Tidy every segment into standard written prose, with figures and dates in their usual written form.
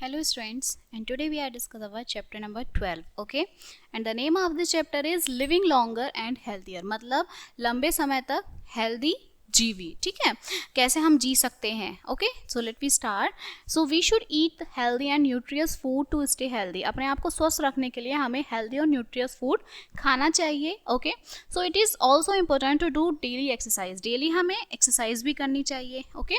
Hello students, and today we are discussing about chapter number 12. Okay, and the name of this chapter is living longer and healthier. मतलब लंबे समय तक healthy जीवी. ठीक है, कैसे हम जी सकते हैं. Okay, so let we start. So we should eat healthy and nutritious food to stay healthy. अपने आप को स्वस्थ रखने के लिए हमें हेल्दी और न्यूट्रियस फूड खाना चाहिए. Okay, so it is also important to do daily exercise. Daily हमें एक्सरसाइज भी करनी चाहिए. Okay,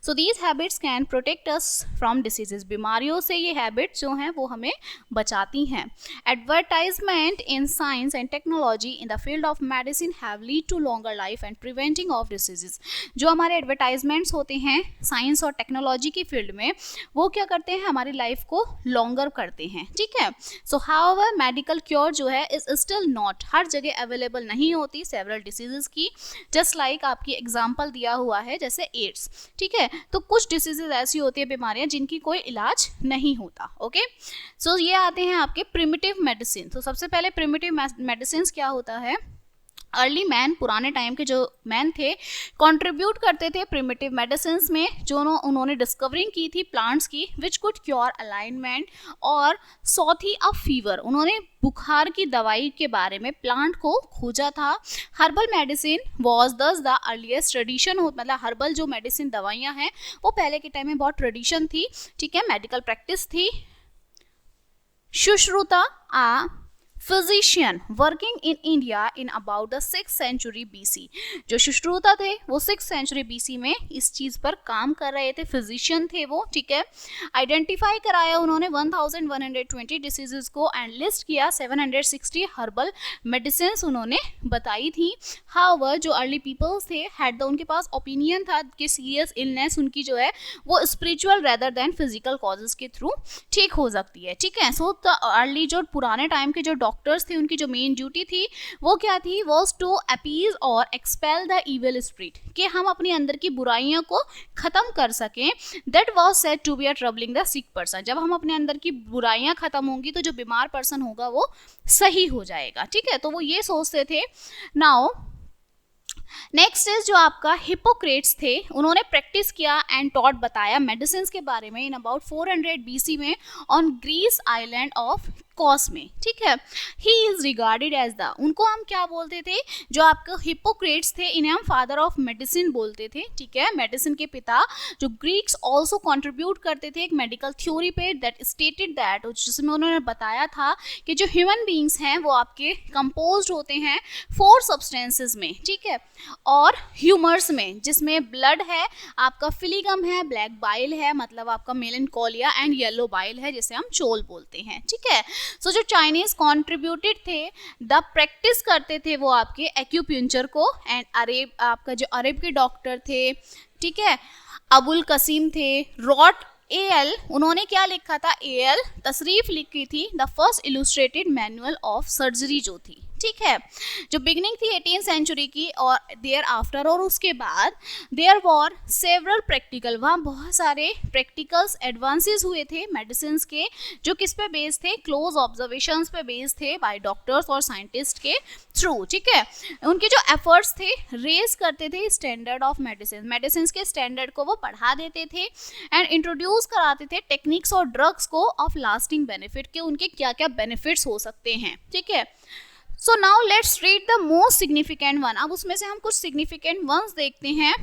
so these habits can protect us from diseases. बीमारियों से ये हैबिट्स जो हैं वो हमें बचाती हैं. Advertisement in science and technology in the field of medicine have lead to longer life and preventing of diseases. जो हमारे एडवर्टाइजमेंट्स होते हैं साइंस और टेक्नोलॉजी की फील्ड में, वो क्या करते हैं, हमारी लाइफ को लॉन्गर करते हैं. ठीक है, सो हाउएवर मेडिकल क्योर जो है इज स्टिल नॉट, हर जगह अवेलेबल नहीं होती सेवरल डिसीजेज की. जस्ट लाइक आपकी एग्जांपल दिया हुआ है जैसे एड्स. ठीक है, तो कुछ डिसीजेज ऐसी होती है, बीमारियां जिनकी कोई इलाज नहीं होता. ओके, सो ये आते हैं आपके प्रिमिटिव मेडिसिन. तो सबसे पहले प्रिमिटिव मेडिसिन क्या होता है. अर्ली मैन, पुराने टाइम के जो मैन थे, कंट्रीब्यूट करते थे प्रिमिटिव मेडिसिन में, जो उन्होंने डिस्कवरिंग की थी प्लांट्स की, विच कुड क्योर अलाइनमेंट और सौथी अ फीवर. उन्होंने बुखार की दवाई के बारे में प्लांट को खोजा था. हर्बल मेडिसिन वॉज दस द अर्लीस्ट ट्रेडिशन. मतलब हर्बल जो मेडिसिन दवाइयाँ हैं वो पहले के टाइम में बहुत ट्रेडिशन थी. ठीक है, मेडिकल प्रैक्टिस थी. Sushruta a physician working in India in about the 6th century BC. जो सुश्रुता थे वो 6th century BC में इस चीज़ पर काम कर रहे थे. फिजिशियन थे वो. ठीक है, आइडेंटिफाई कराया उन्होंने 1120 डिसीजेज को एंड लिस्ट किया 760 हर्बल मेडिसिन उन्होंने बताई थी. हाउएवर जो अर्ली पीपल्स थे हैड उनके पास ओपिनियन था कि सीरियस इलनेस उनकी जो है वो spiritual rather than physical causes के थ्रू ठीक हो सकती है. ठीक है, सो द अर्ली जो पुराने टाइम के जो डॉक्टर्स थे उनकी जो मेन ड्यूटी थी वो क्या थी, वॉज टू अपीज और एक्सपेल द इविल स्पिरिट, कि हम अपने अंदर की बुराइयों को खत्म कर सकें. That was said to be a troubling the sick person. जब हम अपने अंदर की बुराइयां खत्म होंगी तो जो बीमार पर्सन होगा वो सही हो जाएगा. ठीक है, तो वो ये सोचते थे. नाउ नेक्स्ट इज जो आपका हिपोक्रेट्स थे, उन्होंने प्रैक्टिस किया एंड टॉट बताया मेडिसिन के बारे में इन अबाउट 400 BC में on Greece island of Kos में. ठीक है, he is regarded as the, उनको हम क्या बोलते थे, जो आपके हिपोक्रेट्स थे इन्हें हम फादर ऑफ मेडिसिन बोलते थे. ठीक है, मेडिसिन के पिता. जो ग्रीक्स ऑल्सो कंट्रीब्यूट करते थे एक मेडिकल थ्योरी पे दैट स्टेटेड दैट, जिसमें उन्होंने बताया था कि जो ह्यूमन बींग्स हैं वो आपके कंपोज होते हैं 4 सब्सटेंसेज में. ठीक है, और ह्यूमर्स में, जिसमें ब्लड है, आपका फिलिगम है, ब्लैक बाइल है मतलब आपका मेलेंकोलिया, एंड येलो बाइल है जिसे हम चोल बोलते हैं. ठीक है, सो जो चाइनीज कॉन्ट्रीब्यूटेड थे, द प्रैक्टिस करते थे वो आपके एक्यूपंक्चर को. एंड अरेब, आपका जो अरब के डॉक्टर थे, ठीक है, अबुल कसीम थे. रॉट एल, उन्होंने क्या लिखा था, एल तशरीफ लिखी थी the first illustrated manual of surgery जो थी. ठीक है, जो बिगनिंग थी 18th सेंचुरी की और देयर आफ्टर, और उसके बाद देयर वर सेवरल प्रैक्टिकल, वहाँ बहुत सारे प्रैक्टिकल्स एडवांसेस हुए थे मेडिसिन के, जो किस पे बेस्ड थे, क्लोज ऑब्जर्वेशंस पे बेस्ड थे बाय डॉक्टर्स और साइंटिस्ट के थ्रू. ठीक है, उनके जो एफर्ट्स थे रेज करते थे स्टैंडर्ड ऑफ मेडिसिन के स्टैंडर्ड को वो बढ़ा देते थे एंड इंट्रोड्यूस कराते थे टेक्निक्स और ड्रग्स को ऑफ लास्टिंग बेनिफिट, के उनके क्या क्या बेनिफिट्स हो सकते हैं. ठीक है, so now let's read the most significant one. अब उसमें से हम कुछ सिग्निफिकेंट वंस देखते हैं,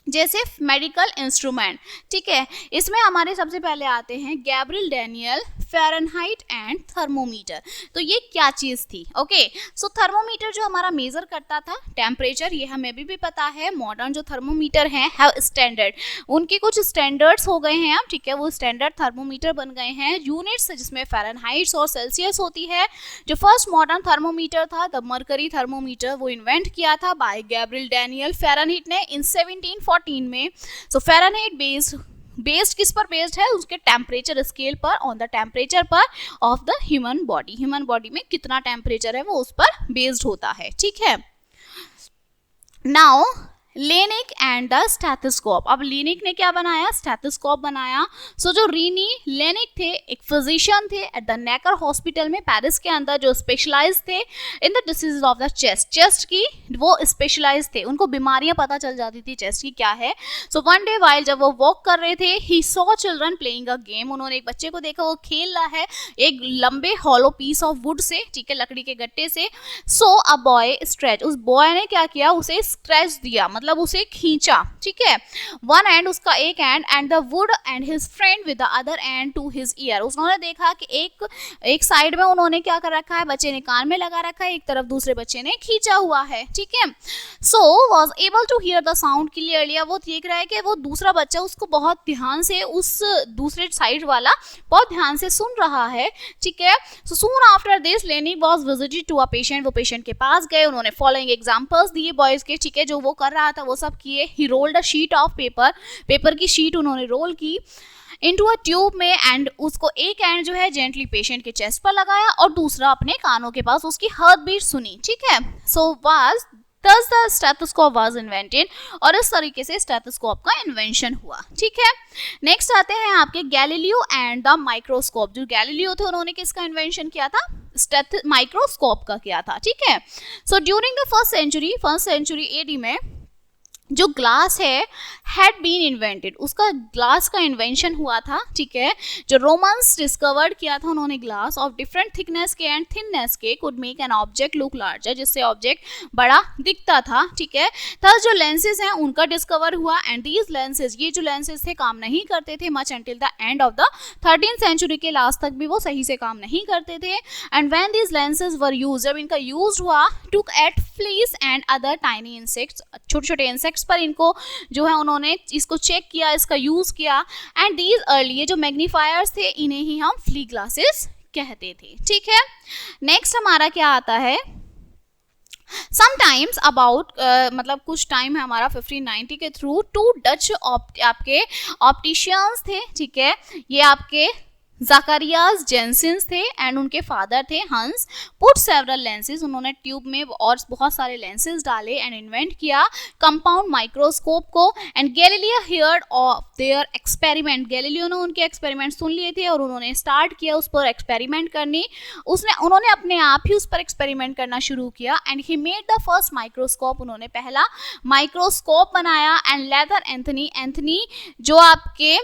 जैसे मेडिकल इंस्ट्रूमेंट. ठीक है, इसमें हमारे सबसे पहले आते हैं Gabriel Daniel Fahrenheit and thermometer. तो ये क्या चीज़ थी. ओके, सो थर्मोमीटर जो हमारा मेज़र करता था टेम्परेचर, ये हमें भी पता है. मॉडर्न जो थर्मोमीटर हैं हैव स्टैंडर्ड, उनके कुछ स्टैंडर्ड्स हो गए हैं अब. ठीक है, वो स्टैंडर्ड थर्मोमीटर बन गए हैं. यूनिट्स जिसमें फ़ारेनहाइट्स और सेल्सियस होती है. जो फर्स्ट मॉडर्न थर्मोमीटर था द मरकरी थर्मोमीटर, वो इन्वेंट किया था बाय गैब्रियल डैनियल फ़ारेनहाइट ने इन 1714 में. सो फ़ारेनहाइट बेस्ड किस पर बेस्ड है, उसके टेम्परेचर स्केल पर, ऑन द टेम्परेचर पर of the human body. Human body में कितना टेम्परेचर है वो उस पर बेस्ड होता है. ठीक है, नाउ लेनिक एंड द स्टेथोस्कोप। अब लेनिक ने क्या बनाया, स्टेथोस्कोप बनाया। सो जो रीनी लेनिक थे एक फिजिशियन थे एट द नेकर हॉस्पिटल में पेरिस के अंदर, जो स्पेशलाइज थे in the disease of the chest, chest की वो स्पेशलाइज थे, उनको बीमारियां पता चल जाती थी चेस्ट की क्या है। सो वन डे वाइल जब वो वॉक कर रहे थे, he saw children playing a game, उन्होंने एक बच्चे को देखा वो खेल रहा है एक लंबे hollow piece of would say, ठीक है, लकड़ी के गट्टे से। सो अ बॉय स्ट्रेच, उस बॉय ने क्या किया, उसे स्क्रैच दिया, मतलब उसे खींचा, ठीक है, वन एंड, उसका एक end the wood end his friend with the other end to his ear. उन्होंने देखा कि एक साइड में उन्होंने क्या कर रखा है, बच्चे ने कान में लगा रखा है, एक तरफ दूसरे बच्चे ने खींचा हुआ है, ठीक है। So was able to hear the sound clearly, वो देख रहा है कि वो दूसरा बच्चा उसको बहुत ध्यान से, उस दूसरे साइड वाला बहुत ध्यान से सुन रहा है, ठीक है। So soon after this Laennec was visited to a patient, वो पेशेंट के पास गए, उन्होंने फॉलोइंग एग्जांपल्स दिए बॉयज के, ठीक है, जो वो कर रहा था वो सब किए। He rolled a sheet of paper, paper की शीट उन्होंने रोल की इनटू अ ट्यूब में, एंड उसको एक एंड जो है जेंटली पेशेंट के चेस्ट पर लगाया और दूसरा अपने कानों के पास उसकी हार्ट बीट सुनी, ठीक है। So was thus the stethoscope was invented, और इस तरीके से स्टेथोस्कोप का इन्वेंशन हुआ, ठीक है। नेक्स्ट आते हैं आपके गैलीलियो एंड द माइक्रोस्कोप। जो गैलीलियो थे उन्होंने किसका इन्वेंशन किया था, माइक्रोस्कोप का किया था, ठीक है। So during the first century AD में जो ग्लास है हैड बीन इन्वेंटेड, उसका ग्लास का इन्वेंशन हुआ था, ठीक है। जो रोमन्स डिस्कवर्ड किया था उन्होंने ग्लास ऑफ डिफरेंट थिकनेस के एंड थिननेस के could make an object look larger, जिससे ऑब्जेक्ट बड़ा दिखता था, ठीक है। थस जो लेंसेज हैं उनका डिस्कवर हुआ, एंड दीज लेंसेज, ये जो लेंसेज थे काम नहीं करते थे much until the end of the 13th century के लास्ट तक भी वो सही से काम नहीं करते थे। And when these lenses were use, जब इनका यूज हुआ, took at fleas and other tiny insects, छोटे छोटे इंसेक्ट्स पर इनको जो है उन्होंने इसको चेक किया, इसका यूज किया। एंड दीज अर्ली, ये जो मैग्नीफायर्स थे इन्हें ही हम फ्ली ग्लासेस कहते थे, ठीक है। नेक्स्ट हमारा क्या आता है, समटाइम्स अबाउट मतलब कुछ टाइम है हमारा 1590 के थ्रू, टू डच आपके ऑप्टिशियंस थे, ठीक है, ये आपके ज़ाकारियास जेंसिन्स थे एंड उनके फादर थे हंस, पुट सेवरल लेंसेज, उन्होंने ट्यूब में और बहुत सारे लेंसेज डाले एंड इन्वेंट किया कंपाउंड माइक्रोस्कोप को। And Galileo heard of their experiment, Galileo ने उनके एक्सपेरिमेंट सुन लिए थे और उन्होंने स्टार्ट किया उस पर एक्सपेरिमेंट करनी, उन्होंने अपने आप ही उस पर एक्सपेरिमेंट करना शुरू किया। And he made the first microscope, उन्होंने पहला माइक्रोस्कोप बनाया। एंड लेदर एंथनी जो आपके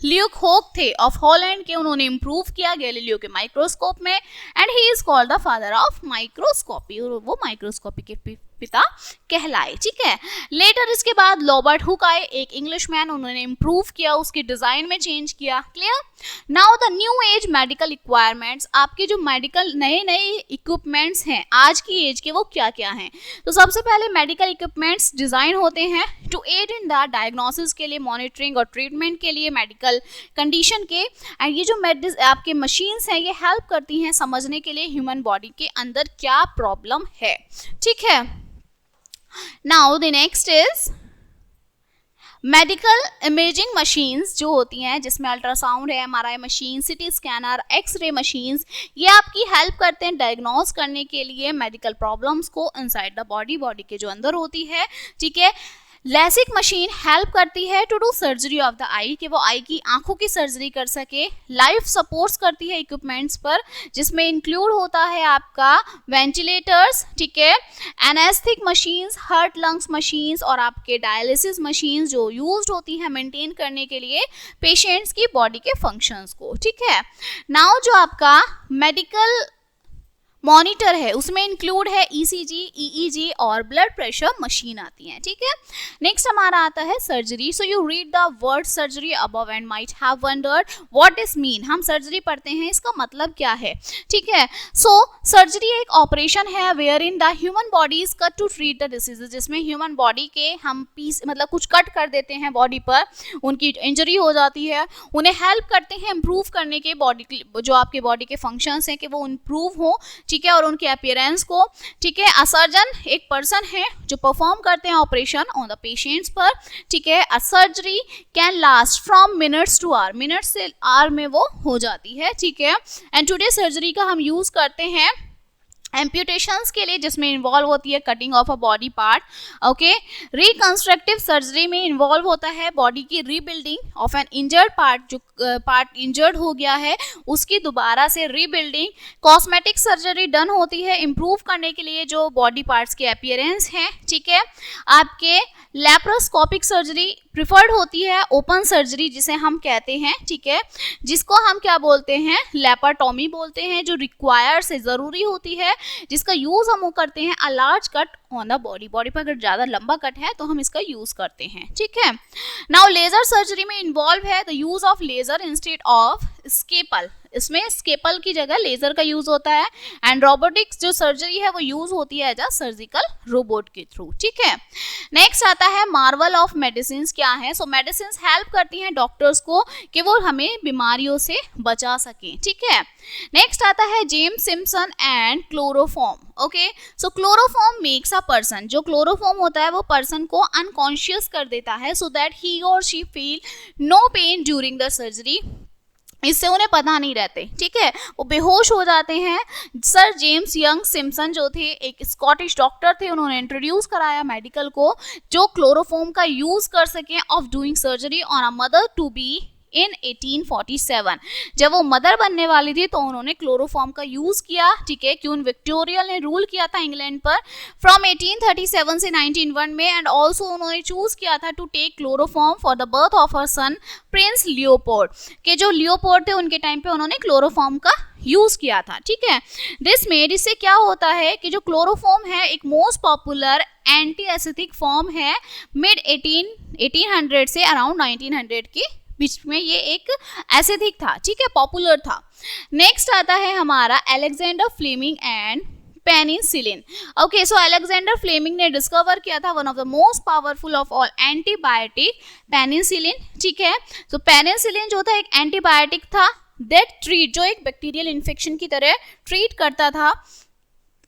ल्यूकहोक थे ऑफ हॉलैंड के, उन्होंने इंप्रूव किया गैलीलियो के माइक्रोस्कोप में। And he is called the father of microscopy, वो माइक्रोस्कोपी के पिता कहलाए, ठीक है। लेटर इसके बाद रॉबर्ट हुक आए, एक इंग्लिशमैन, उन्होंने इंप्रूव किया, उसके डिजाइन में चेंज किया, clear. Now the new age medical requirements, आपके जो मेडिकल नए इक्विपमेंट्स हैं आज की एज के वो क्या क्या हैं। तो सबसे पहले मेडिकल इक्विपमेंट्स डिजाइन होते हैं to aid in the diagnosis के लिए, मॉनिटरिंग और ट्रीटमेंट के लिए मेडिकल कंडीशन के। एंड ये जो आपके मशीन्स हैं ये हेल्प करती हैं समझने के लिए ह्यूमन बॉडी के अंदर क्या प्रॉब्लम है, ठीक है। Now the next is medical imaging machines जो होती हैं, जिसमें अल्ट्रासाउंड है, MRI machine, CT scanner, X-ray machines, ये आपकी हेल्प करते हैं डायग्नोज करने के लिए मेडिकल प्रॉब्लम्स को इनसाइड द बॉडी के जो अंदर होती है, ठीक है। लेसिक मशीन हेल्प करती है to do surgery of the eye, कि वो आई की आंखों की सर्जरी कर सके। लाइफ सपोर्ट्स करती है इक्विपमेंट्स पर, जिसमें इंक्लूड होता है आपका वेंटिलेटर्स, ठीक है, anaesthetic machines, heart lungs machines और आपके डायलिसिस मशीन्स जो यूज्ड होती हैं मेंटेन करने के लिए पेशेंट्स की बॉडी के फंक्शंस को, ठीक है। नाउ जो आपका मेडिकल मॉनिटर है उसमें इंक्लूड है ईसीजी, ईईजी और ब्लड प्रेशर मशीन आती है, ठीक है। नेक्स्ट हमारा आता है surgery. So you read the word surgery above and might have wondered what this mean, हम सर्जरी पढ़ते हैं इसका मतलब क्या है, ठीक है। सो सर्जरी एक ऑपरेशन है where in the human body is cut to treat the diseases, जिसमें ह्यूमन बॉडी के हम पीस मतलब कुछ कट कर देते हैं बॉडी पर, उनकी इंजरी हो जाती है, उन्हें हेल्प करते हैं इम्प्रूव करने के बॉडी जो आपके बॉडी के फंक्शंस हैं कि वो इम्प्रूव हो, ठीक है, और उनके अपीयरेंस को, ठीक है। अ सर्जन एक पर्सन है जो परफॉर्म करते हैं ऑपरेशन ऑन द पेशेंट्स पर, ठीक है। A surgery can last from minutes to hour, minute से आवर में वो हो जाती है, ठीक है। एंड टुडे सर्जरी का हम यूज करते हैं एम्प्यूटेशंस के लिए जिसमें इन्वॉल्व होती है cutting of a body part, okay. Reconstructive surgery में इन्वॉल्व होता है बॉडी की rebuilding of N injured part, जो पार्ट इंजर्ड हो गया है उसकी दोबारा से रीबिल्डिंग। कॉस्मेटिक सर्जरी डन होती है इम्प्रूव करने के लिए जो बॉडी पार्ट्स के अपीयरेंस हैं, ठीक है। आपके लैप्रोस्कोपिक सर्जरी प्रिफर्ड होती है, ओपन सर्जरी जिसे हम कहते हैं, ठीक है, जिसको हम क्या बोलते हैं, लैपाटोमी बोलते हैं, जो रिक्वायर से ज़रूरी होती है, जिसका यूज़ हम करते हैं a large cut on the body. Body पर अगर ज़्यादा लंबा कट है तो हम इसका यूज़ करते हैं, ठीक है। नाउ लेज़र सर्जरी में इन्वॉल्व है the use of laser instead of scalpel, इसमें स्केपल की जगह लेज़र का यूज़ होता है। एंड रोबोटिक्स जो सर्जरी है वो यूज़ होती है एज अ सर्जिकल रोबोट के थ्रू, ठीक है। नेक्स्ट आता है मार्वल ऑफ मेडिसिन क्या है। सो मेडिसिन हेल्प करती हैं डॉक्टर्स को कि वो हमें बीमारियों से बचा सकें, ठीक है। नेक्स्ट आता है James Simpson and chloroform, okay. So chloroform makes a person, जो क्लोरोफॉर्म होता है वो पर्सन को अनकॉन्शियस कर देता है सो दैट ही और she feel no pain during the surgery, इससे उन्हें पता नहीं रहते, ठीक है, वो बेहोश हो जाते हैं। सर जेम्स यंग सिम्पसन जो थे एक स्कॉटिश डॉक्टर थे, उन्होंने इंट्रोड्यूस कराया मेडिकल को जो क्लोरोफॉर्म का यूज कर सकें of doing surgery on a mother to be in 1847। जब वो मदर बनने वाली थी तो उन्होंने क्लोरोफॉर्म का यूज किया, ठीक है। क्वीन विक्टोरिया ने रूल किया था इंग्लैंड पर फ्रॉम 1837 से 1901 में, एंड ऑल्सो उन्होंने चूज किया था to take chloroform for the birth of her son prince Leopold, के जो लियोपोल्ड थे उनके टाइम पे उन्होंने क्लोरोफॉर्म का यूज किया था, ठीक है। दिस मेड, इससे क्या होता है कि जो क्लोरोफॉर्म है एक most popular anti acetic form है मिड 1800 से अराउंड 1900 के बीच में, ये एक एसिथिक था, ठीक है, पॉपुलर था। नेक्स्ट आता है हमारा Alexander Fleming and penicillin, okay. So Alexander Fleming ने डिस्कवर किया था one of the most powerful of all antibiotic, penicillin, ठीक है। सो पेनिसिलिन जो था एक एंटीबायोटिक था दैट ट्रीट, जो एक बैक्टीरियल इन्फेक्शन की तरह ट्रीट करता था।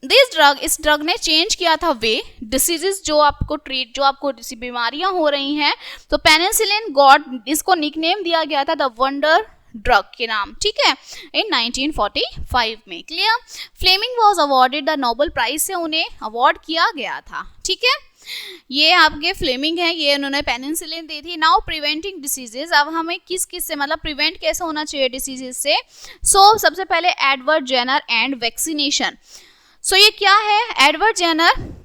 दिस ड्रग, इस ड्रग ने चेंज किया था वे डिसीजेस जो आपको ट्रीट, जो आपको बीमारियां हो रही हैं, तो पेनिसिलिन गॉड, इसको निकनेम दिया गया था द वंडर ड्रग के नाम, ठीक है, इन 1945 में। Clear. Fleming was awarded the Nobel prize से उन्हें अवार्ड किया गया था, ठीक है। ये आपके फ्लेमिंग है, ये उन्होंने पेनिसिलिन दी थी। नाउ प्रिवेंटिंग डिसीजेज, अब हमें किस किस से, मतलब प्रिवेंट कैसे होना चाहिए डिसीजेज से। सो सबसे पहले एडवर्ड जेनर एंड वैक्सीनेशन। सो ये क्या है, एडवर्ड जेनर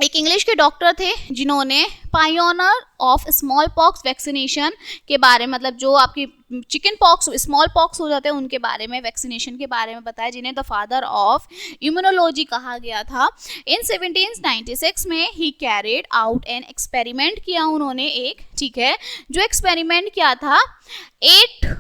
एक इंग्लिश के डॉक्टर थे जिन्होंने pioneer of small pox vaccination के बारे में, मतलब जो आपकी चिकन पॉक्स, स्मॉल पॉक्स हो जाते हैं उनके बारे में, वैक्सीनेशन के बारे में बताया, जिन्हें द फादर ऑफ इम्यूनोलॉजी कहा गया था। इन 1796 में ही कैरिड आउट एन एक्सपेरिमेंट किया उन्होंने एक, ठीक है, जो एक्सपेरिमेंट किया था 8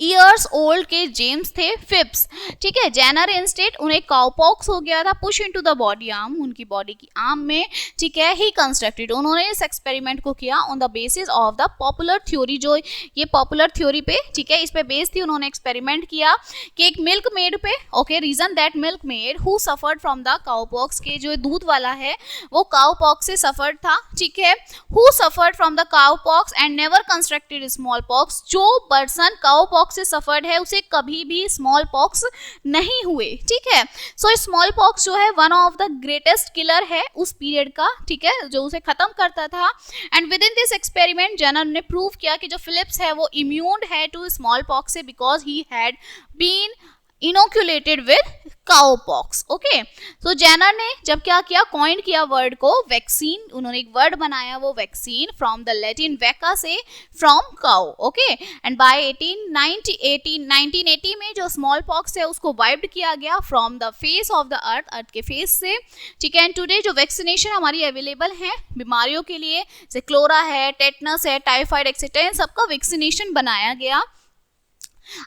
ईयर्स ओल्ड के जेम्स थे फिप्स, ठीक है। जेनर इंस्टेड उन्हें काउपॉक्स हो गया था, push into the body arm, उनकी बॉडी की आर्म में, ठीक है। ही कंस्ट्रक्टेड, उन्होंने इस एक्सपेरिमेंट को किया on the basis of the popular theory, जो ये पॉपुलर थ्योरी पे, ठीक है, इस पे बेस थी, उन्होंने एक्सपेरिमेंट किया कि एक मिल्क मेड पे, okay, reason that milk maid who suffered from the cowpox, के जो दूध वाला है वो काउपॉक्स से सफर्ड था, ठीक है। Who suffered from the cowpox and never constructed small pox, जो पर्सन काउपॉक्स से सफर्ड है उसे कभी भी स्मॉल पॉक्स नहीं हुए, ठीक है। सो स्मॉल पॉक्स जो है one of the greatest killer है उस पीरियड का, ठीक है, जो उसे खत्म करता था। And within this experiment Jenner ने प्रूव किया कि जो फिलिप्स है वो इम्यून है टू स्मॉल पॉक्स से, because he had been inoculated with cowpox, okay. So Jenner ने जब क्या किया, कॉइन किया वर्ड को वैक्सीन, उन्होंने एक वर्ड बनाया वो vaccine from the Latin vacca से, from cow, okay. And by 1980 में जो स्मॉल पॉक्स है उसको वाइप्ड किया गया from the face of the earth, earth के फेस से, ठीक है। एंड टुडे जो वैक्सीनेशन हमारी अवेलेबल है बीमारियों के लिए, जैसे क्लोरा है, टेटनस है, टाइफाइड एक्सेट्रा, इन सबका वैक्सीनेशन बनाया गया।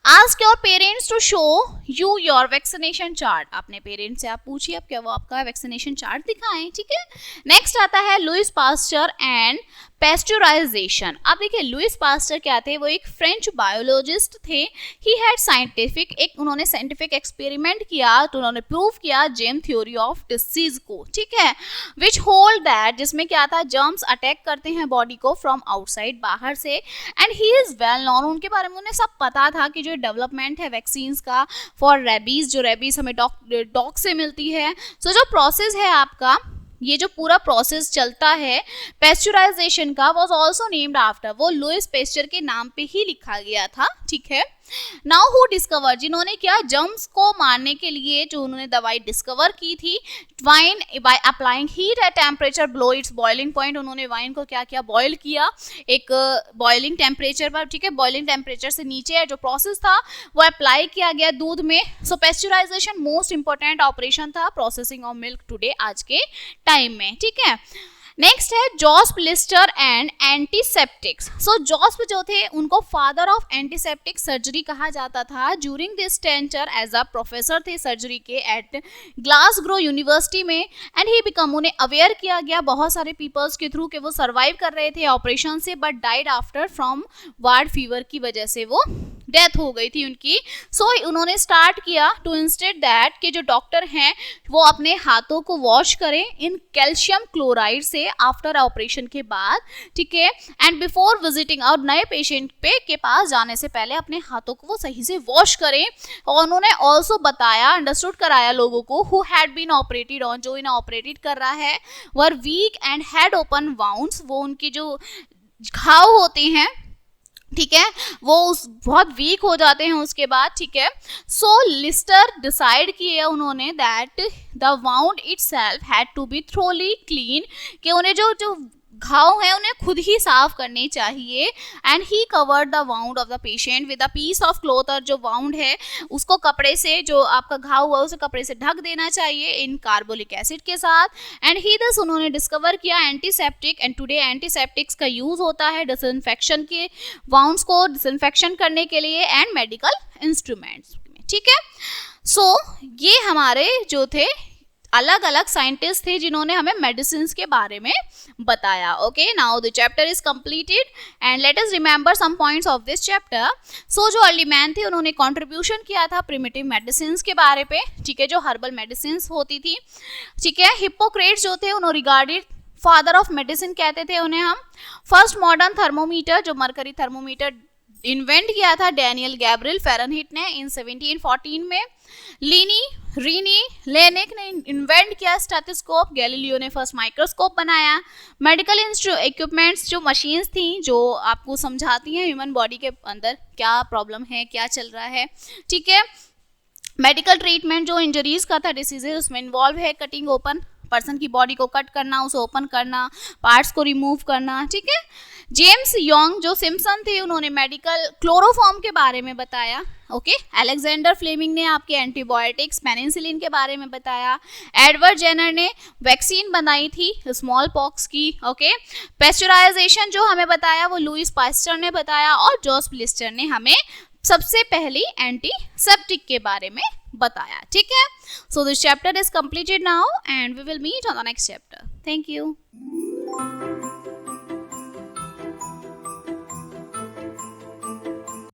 Ask your parents to show you your vaccination chart, अपने पेरेंट्स से आप पूछिए अब क्या वो आपका वैक्सीनेशन चार्ट दिखाएं, ठीक है। नेक्स्ट आता है लुइस पास्चर एंड पेस्चराइजेशन। अब देखिए लुइस पास्चर क्या थे, वो एक फ्रेंच बायोलॉजिस्ट थे। ही हैड साइंटिफिक, एक उन्होंने साइंटिफिक एक्सपेरिमेंट किया तो उन्होंने प्रूव किया जेम थ्योरी ऑफ डिसीज को, ठीक है, विच होल्ड दैट, जिसमें क्या था, जर्म्स अटैक करते हैं बॉडी को फ्रॉम आउटसाइड, बाहर से। And he is well known, उनके बारे में उन्हें सब पता था कि जो डेवलपमेंट है वैक्सीन्स का फॉर रेबीज, जो रेबीज हमें डॉग से मिलती है। सो जो प्रोसेस है आपका, ये जो पूरा प्रोसेस चलता है पेस्चराइजेशन का, वॉज ऑल्सो नेम्ड आफ्टर, वो लुइस पेस्चर के नाम पे ही लिखा गया था, ठीक है। नाउ हु डिस्कवर, जिन्होंने क्या जर्म्स को मारने के लिए जो उन्होंने दवाई डिस्कवर की थी, wine by applying heat at temperature below it's boiling point, उन्होंने वाइन को क्या किया, बॉयल किया एक बॉइलिंग टेम्परेचर पर, ठीक है, बॉइलिंग टेम्परेचर से नीचे जो प्रोसेस था वो अप्लाई किया गया दूध में। सो पेस्चराइजेशन मोस्ट इंपॉर्टेंट ऑपरेशन था प्रोसेसिंग ऑफ मिल्क टुडे, आज के टाइम में, ठीक है। नेक्स्ट है जॉस्प, लिस्टर एंड एंटीसेप्टिक्स। सो जॉस्प जो थे उनको फादर ऑफ एंटीसेप्टिक सर्जरी कहा जाता था। During this tenure as a professor थे सर्जरी के एट ग्लासगो यूनिवर्सिटी में, एंड ही बिकम, उन्हें अवेयर किया गया बहुत सारे पीपल्स के थ्रू कि वो सर्वाइव कर रहे थे ऑपरेशन से, but died after from ward fever की वजह से वो डेथ हो गई थी उनकी। सो उन्होंने स्टार्ट किया टू इंस्टेड दैट कि जो डॉक्टर हैं वो अपने हाथों को वॉश करें इन कैल्शियम क्लोराइड से आफ्टर ऑपरेशन के बाद, ठीक है, एंड बिफोर विजिटिंग, और नए पेशेंट के पास जाने से पहले अपने हाथों को वो सही से वॉश करें। और उन्होंने ऑल्सो बताया, अंडरस्टूड कराया लोगों को who had been operated on, जो इन्हें ऑपरेटेड कर रहा है, were weak and had open wounds, वो उनके जो घाव होते हैं, ठीक है, वो उस बहुत वीक हो जाते हैं उसके बाद, ठीक है। सो लिस्टर डिसाइड किया उन्होंने that the wound itself had to be thoroughly clean, कि उन्हें जो घाव है उन्हें खुद ही साफ करने चाहिए। And he covered the wound of the patient with a piece of cloth, और जो वाउंड है उसको कपड़े से, जो आपका घाव हुआ उसे कपड़े से ढक देना चाहिए इन कार्बोलिक एसिड के साथ। एंड ही दस, उन्होंने डिस्कवर किया एंटीसेप्टिक, एंड टुडे एंटीसेप्टिक्स का यूज होता है डिसइंफेक्शन के, वाउंड्स को डिसइंफेक्शन करने के लिए एंड मेडिकल इंस्ट्रूमेंट्स में, ठीक है। सो ये हमारे जो थे अलग अलग साइंटिस्ट थे जिन्होंने हमें मेडिसिन के बारे में बताया। Okay, now the chapter is completed and let us remember some points of this chapter. So जो अर्ली मैन थे उन्होंने कंट्रीब्यूशन किया था प्रिमिटिव मेडिसिन के बारे पे, ठीक है, जो हर्बल मेडिसिन होती थी, ठीक है। हिप्पोक्रेट्स जो थे उन्होंने रिगार्डेड फादर ऑफ मेडिसिन कहते थे उन्हें हम। फर्स्ट मॉडर्न थर्मोमीटर, जो मरकरी थर्मोमीटर इन्वेंट किया था डैनियल गैब्रियल फेरनहीट ने इन 1714 में। रीनी लेनिक ने इन्वेंट किया स्टेथोस्कोप, गैलीलियो ने फर्स्ट माइक्रोस्कोप बनाया। मेडिकल इक्विपमेंट्स, जो मशीन्स थी जो आपको समझाती हैं ह्यूमन बॉडी के अंदर क्या प्रॉब्लम है, क्या चल रहा है, ठीक है। मेडिकल ट्रीटमेंट, जो इंजरीज का था, डिसीजेज, उसमें इन्वॉल्व है कटिंग ओपन, पर्सन की बॉडी को कट करना, उसे ओपन करना, पार्ट्स को रिमूव करना, ठीक है। जेम्स यंग, जो सिम्पसन थे, उन्होंने मेडिकल क्लोरोफॉर्म के बारे में बताया। ओके, अलेक्जेंडर फ्लेमिंग ने आपके एंटीबायोटिक्स पेनिसिलिन के बारे में बताया। एडवर्ड जेनर ने वैक्सीन बनाई थी स्मॉल पॉक्स की। ओके, पेस्चराइजेशन जो हमें बताया वो लुइस पास्चर ने बताया, और जॉस्प लिस्टर ने हमें सबसे पहली एंटीसेप्टिक के बारे में बताया, ठीक है। So this chapter is completed now and we will meet on the next chapter. Thank you.